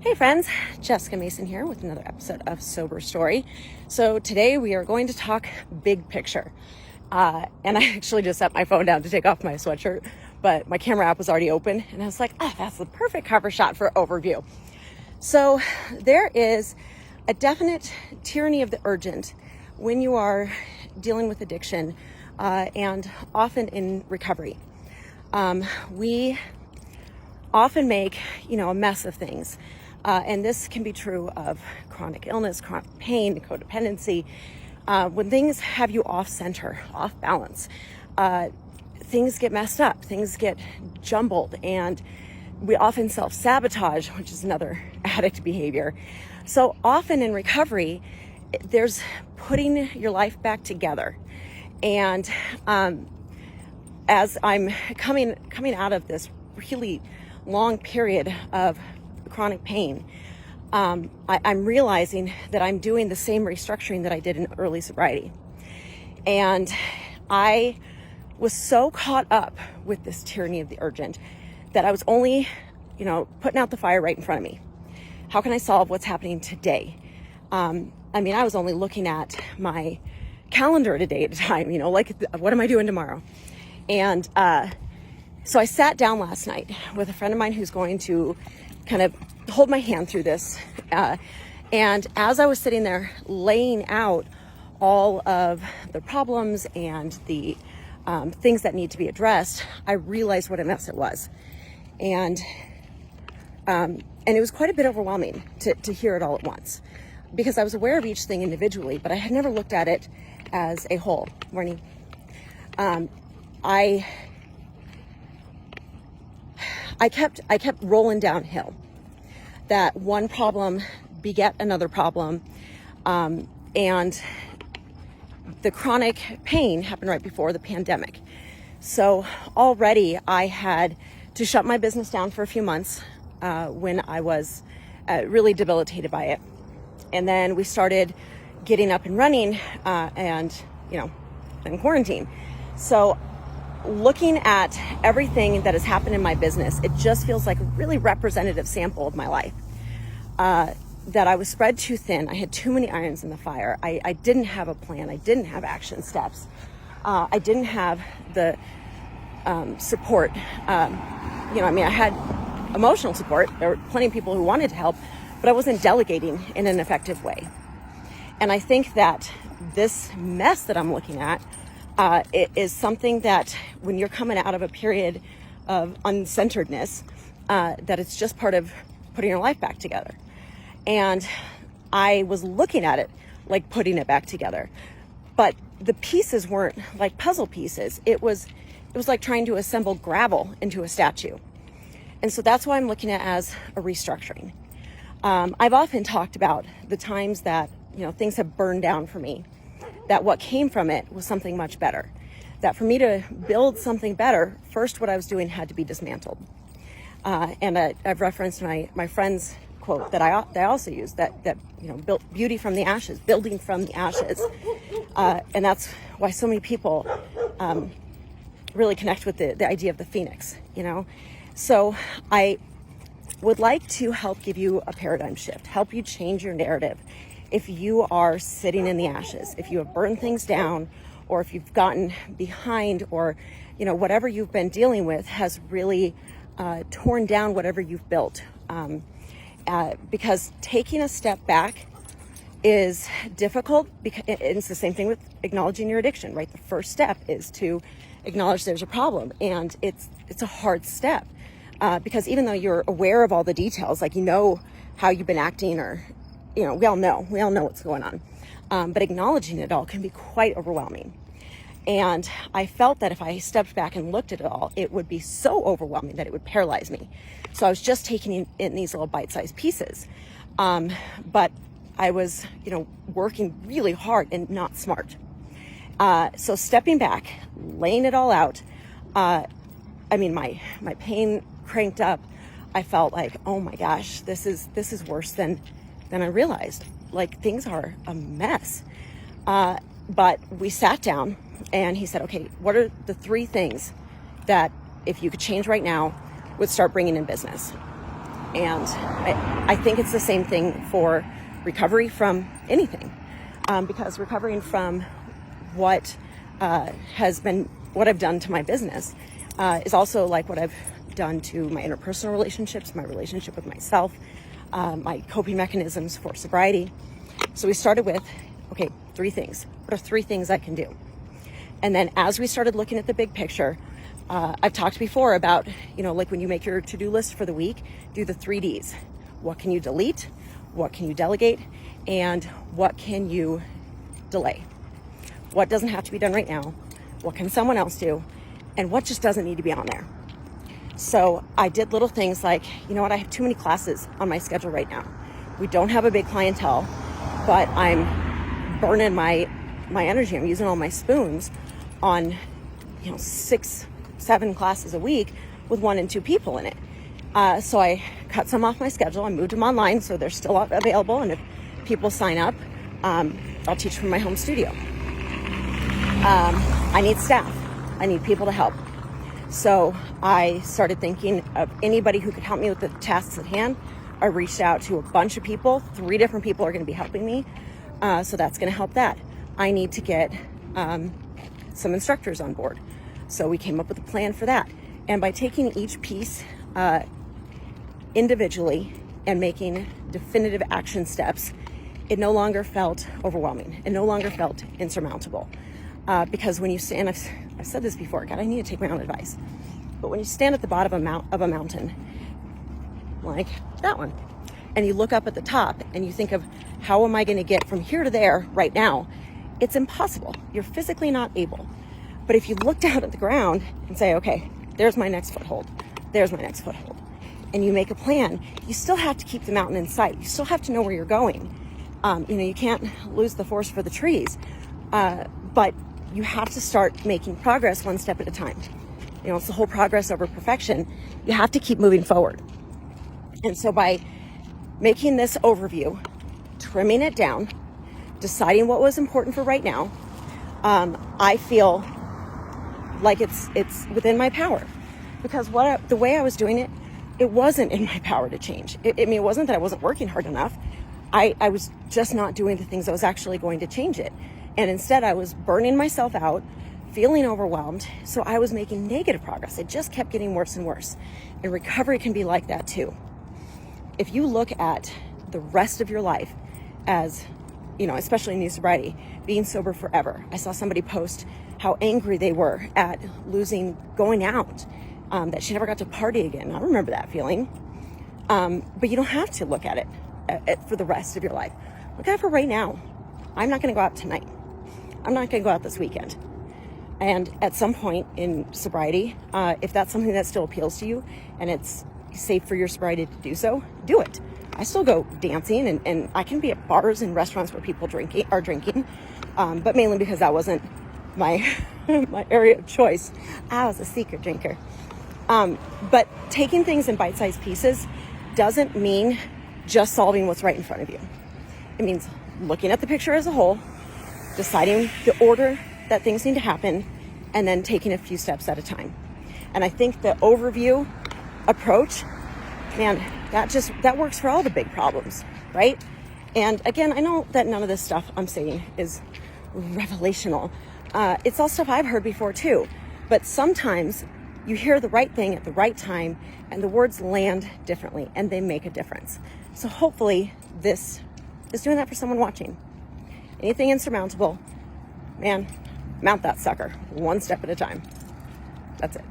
Hey friends, Jessica Mason here with another episode of Sober Story. So today we are going to talk big picture. And I actually just set my phone down to take off my sweatshirt, but my camera app was already open and I was like, that's the perfect cover shot for overview. So there is a definite tyranny of the urgent when you are dealing with addiction and often in recovery. We often make, a mess of things. And this can be true of chronic illness, chronic pain, codependency. When things have you off center, off balance, things get messed up, things get jumbled, and we often self-sabotage, which is another addict behavior. So often in recovery, there's putting your life back together. And as I'm coming out of this really long period of chronic pain, I'm realizing that I'm doing the same restructuring that I did in early sobriety. And I was so caught up with this tyranny of the urgent that I was only, putting out the fire right in front of me. How can I solve what's happening today? I was only looking at my calendar a day at a time, what am I doing tomorrow? And so I sat down last night with a friend of mine who's going to kind of hold my hand through this. And as I was sitting there laying out all of the problems and the things that need to be addressed, I realized what a mess it was. And it was quite a bit overwhelming to hear it all at once, because I was aware of each thing individually, but I had never looked at it as a whole. Morning. I kept rolling downhill. That one problem beget another problem, and the chronic pain happened right before the pandemic. So already I had to shut my business down for a few months when I was really debilitated by it, and then we started getting up and running, and in quarantine. So looking at everything that has happened in my business, it just feels like a really representative sample of my life. That I was spread too thin. I had too many irons in the fire. I didn't have a plan. I didn't have action steps. I didn't have the support. I had emotional support. There were plenty of people who wanted to help, but I wasn't delegating in an effective way. And I think that this mess that I'm looking at, it is something that when you're coming out of a period of uncenteredness, that it's just part of putting your life back together. And I was looking at it like putting it back together, but the pieces weren't like puzzle pieces. It was like trying to assemble gravel into a statue. And so that's why I'm looking at it as a restructuring. I've often talked about the times that, things have burned down for me, that what came from it was something much better. That for me to build something better, first what I was doing had to be dismantled. And I've referenced my friend's quote that I also use, that built beauty from the ashes, building from the ashes. And that's why so many people really connect with the idea of the phoenix, So I would like to help give you a paradigm shift, help you change your narrative. If you are sitting in the ashes, if you have burned things down, or if you've gotten behind, or whatever you've been dealing with has really torn down whatever you've built, because taking a step back is difficult. Because it's the same thing with acknowledging your addiction, right? The first step is to acknowledge there's a problem, and it's a hard step, because even though you're aware of all the details, like how you've been acting, or we all know what's going on, but acknowledging it all can be quite overwhelming. And I felt that if I stepped back and looked at it all, it would be so overwhelming that it would paralyze me. So I was just taking in these little bite-sized pieces. But I was, working really hard and not smart. So stepping back, laying it all out, my pain cranked up. I felt like, oh my gosh, this is worse than I realized. Like, things are a mess. But we sat down and he said, okay, what are the 3 things that if you could change right now would start bringing in business? And I think it's the same thing for recovery from anything, because recovering from what what I've done to my business is also like what I've done to my interpersonal relationships, my relationship with myself, my coping mechanisms for sobriety. So we started with, okay, 3 things. What are 3 things I can do? And then as we started looking at the big picture, I've talked before about, like when you make your to-do list for the week, do the 3 Ds. What can you delete? What can you delegate? And what can you delay? What doesn't have to be done right now? What can someone else do? And what just doesn't need to be on there? So I did little things like, you know what, I have too many classes on my schedule right now. We don't have a big clientele, but I'm burning my energy. I'm using all my spoons on, 6, 7 classes a week with 1 and 2 people in it. So I cut some off my schedule. I moved them online so they're still available. And if people sign up, I'll teach from my home studio. I need staff. I need people to help. So I started thinking of anybody who could help me with the tasks at hand. I reached out to a bunch of people. 3 different people are going to be helping me. So that's going to help that. I need to get some instructors on board. So we came up with a plan for that. And by taking each piece individually and making definitive action steps, it no longer felt overwhelming. It no longer felt insurmountable. Because when you stand, I've said this before, God, I need to take my own advice. But when you stand at the bottom of a mountain, like that one, and you look up at the top and you think of how am I going to get from here to there right now, it's impossible. You're physically not able. But if you look down at the ground and say, okay, there's my next foothold, there's my next foothold, and you make a plan, you still have to keep the mountain in sight. You still have to know where you're going. You can't lose the forest for the trees. But you have to start making progress 1 step at a time. It's the whole progress over perfection. You have to keep moving forward. And so by making this overview, trimming it down, deciding what was important for right now, I feel like it's within my power. Because the way I was doing it, it wasn't in my power to change. It wasn't that I wasn't working hard enough. I was just not doing the things that was actually going to change it. And instead I was burning myself out, feeling overwhelmed. So I was making negative progress. It just kept getting worse and worse. And recovery can be like that too. If you look at the rest of your life as, especially in new sobriety, being sober forever. I saw somebody post how angry they were at losing going out, that she never got to party again. I remember that feeling. But you don't have to look at it for the rest of your life. Look at it for right now. I'm not going to go out tonight. I'm not going to go out this weekend. And at some point in sobriety, if that's something that still appeals to you and it's safe for your sobriety to do so, do it. I still go dancing and I can be at bars and restaurants where people are drinking, but mainly because that wasn't my my area of choice. I was a secret drinker. But taking things in bite-sized pieces doesn't mean just solving what's right in front of you. It means looking at the picture as a whole, deciding the order that things need to happen, and then taking a few steps at a time. And I think the overview approach, man, that works for all the big problems, right? And again, I know that none of this stuff I'm saying is revelational. It's all stuff I've heard before too. But sometimes you hear the right thing at the right time and the words land differently and they make a difference. So hopefully this is doing that for someone watching. Anything insurmountable, man, mount that sucker 1 step at a time. That's it.